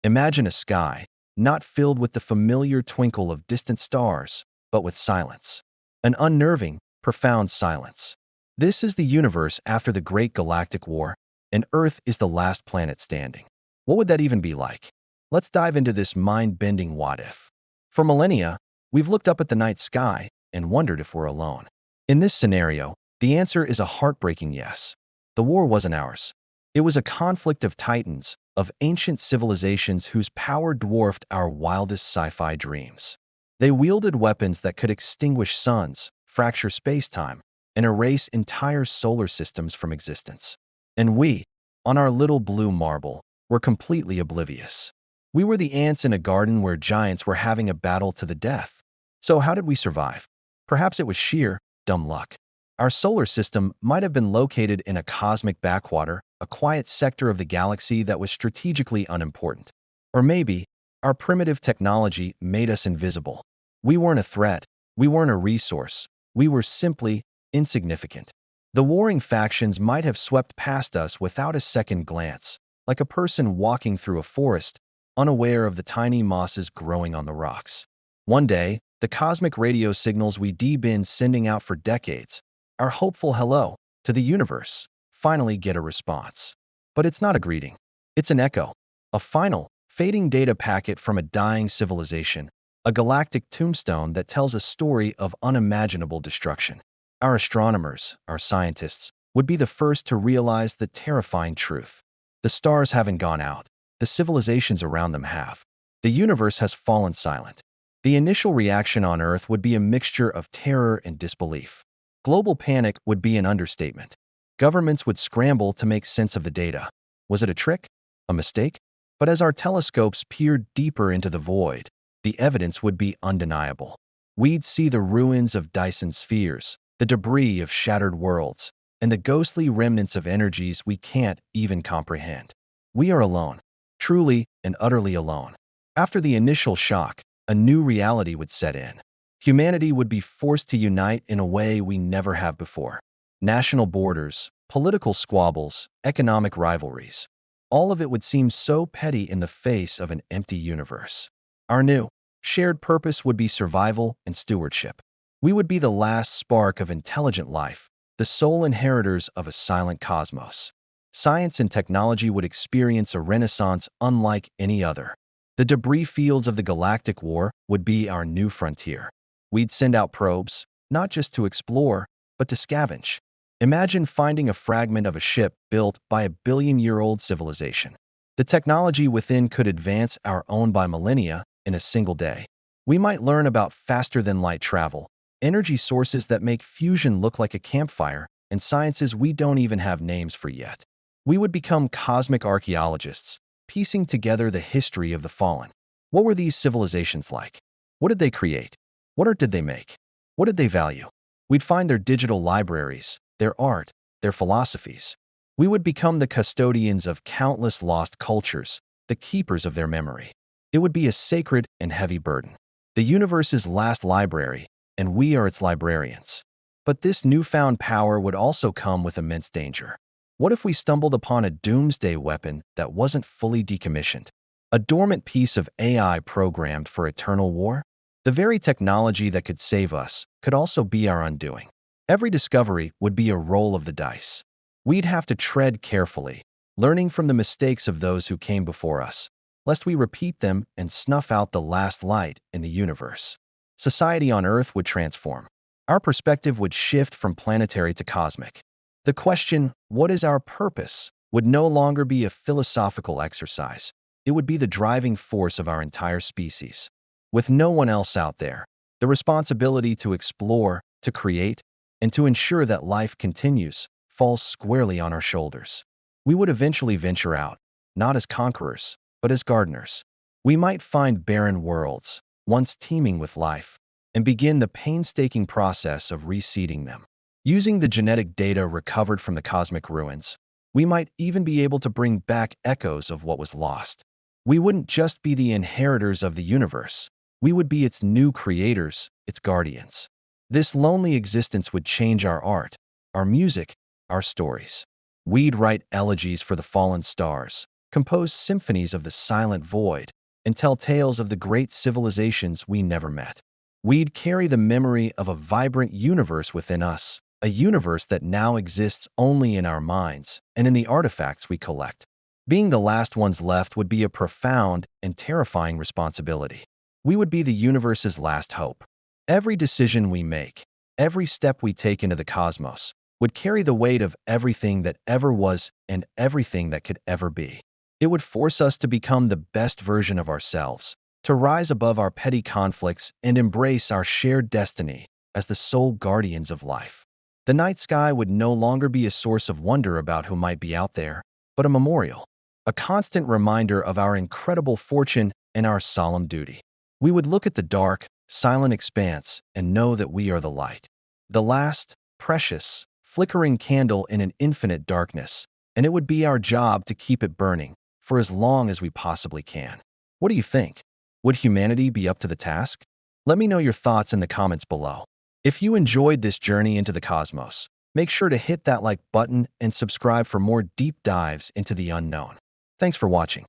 Imagine a sky, not filled with the familiar twinkle of distant stars, but with silence. An unnerving, profound silence. This is the universe after the Great Galactic War, and Earth is the last planet standing. What would that even be like? Let's dive into this mind-bending what-if. For millennia, we've looked up at the night sky and wondered if we're alone. In this scenario, the answer is a heartbreaking yes. The war wasn't ours. It was a conflict of titans, of ancient civilizations whose power dwarfed our wildest sci-fi dreams. They wielded weapons that could extinguish suns, fracture space-time, and erase entire solar systems from existence. And we, on our little blue marble, were completely oblivious. We were the ants in a garden where giants were having a battle to the death. So how did we survive? Perhaps it was sheer, dumb luck. Our solar system might have been located in a cosmic backwater, a quiet sector of the galaxy that was strategically unimportant. Or maybe, our primitive technology made us invisible. We weren't a threat, we weren't a resource, we were simply insignificant. The warring factions might have swept past us without a second glance, like a person walking through a forest, unaware of the tiny mosses growing on the rocks. One day, the cosmic radio signals we'd been sending out for decades, our hopeful hello to the universe, finally get a response. But it's not a greeting. It's an echo, a final, fading data packet from a dying civilization, a galactic tombstone that tells a story of unimaginable destruction. Our astronomers, our scientists, would be the first to realize the terrifying truth. The stars haven't gone out. The civilizations around them have. The universe has fallen silent. The initial reaction on Earth would be a mixture of terror and disbelief. Global panic would be an understatement. Governments would scramble to make sense of the data. Was it a trick? A mistake? But as our telescopes peered deeper into the void, the evidence would be undeniable. We'd see the ruins of Dyson spheres, the debris of shattered worlds, and the ghostly remnants of energies we can't even comprehend. We are alone, truly and utterly alone. After the initial shock, a new reality would set in. Humanity would be forced to unite in a way we never have before. National borders, political squabbles, economic rivalries. All of it would seem so petty in the face of an empty universe. Our new, shared purpose would be survival and stewardship. We would be the last spark of intelligent life, the sole inheritors of a silent cosmos. Science and technology would experience a renaissance unlike any other. The debris fields of the Galactic War would be our new frontier. We'd send out probes, not just to explore, but to scavenge. Imagine finding a fragment of a ship built by a billion-year-old civilization. The technology within could advance our own by millennia in a single day. We might learn about faster-than-light travel, energy sources that make fusion look like a campfire, and sciences we don't even have names for yet. We would become cosmic archaeologists, piecing together the history of the fallen. What were these civilizations like? What did they create? What art did they make? What did they value? We'd find their digital libraries, their art, their philosophies. We would become the custodians of countless lost cultures, the keepers of their memory. It would be a sacred and heavy burden. The universe's last library, and we are its librarians. But this newfound power would also come with immense danger. What if we stumbled upon a doomsday weapon that wasn't fully decommissioned? A dormant piece of AI programmed for eternal war? The very technology that could save us could also be our undoing. Every discovery would be a roll of the dice. We'd have to tread carefully, learning from the mistakes of those who came before us, lest we repeat them and snuff out the last light in the universe. Society on Earth would transform. Our perspective would shift from planetary to cosmic. The question, what is our purpose, would no longer be a philosophical exercise. It would be the driving force of our entire species. With no one else out there, the responsibility to explore, to create, and to ensure that life continues falls squarely on our shoulders. We would eventually venture out, not as conquerors, but as gardeners. We might find barren worlds, once teeming with life, and begin the painstaking process of reseeding them. Using the genetic data recovered from the cosmic ruins, we might even be able to bring back echoes of what was lost. We wouldn't just be the inheritors of the universe, we would be its new creators, its guardians. This lonely existence would change our art, our music, our stories. We'd write elegies for the fallen stars, compose symphonies of the silent void, and tell tales of the great civilizations we never met. We'd carry the memory of a vibrant universe within us, a universe that now exists only in our minds and in the artifacts we collect. Being the last ones left would be a profound and terrifying responsibility. We would be the universe's last hope. Every decision we make, every step we take into the cosmos, would carry the weight of everything that ever was and everything that could ever be. It would force us to become the best version of ourselves, to rise above our petty conflicts and embrace our shared destiny as the sole guardians of life. The night sky would no longer be a source of wonder about who might be out there, but a memorial, a constant reminder of our incredible fortune and our solemn duty. We would look at the dark, silent expanse and know that we are the light, the last, precious, flickering candle in an infinite darkness, and it would be our job to keep it burning for as long as we possibly can. What do you think? Would humanity be up to the task? Let me know your thoughts in the comments below. If you enjoyed this journey into the cosmos, make sure to hit that like button and subscribe for more deep dives into the unknown. Thanks for watching.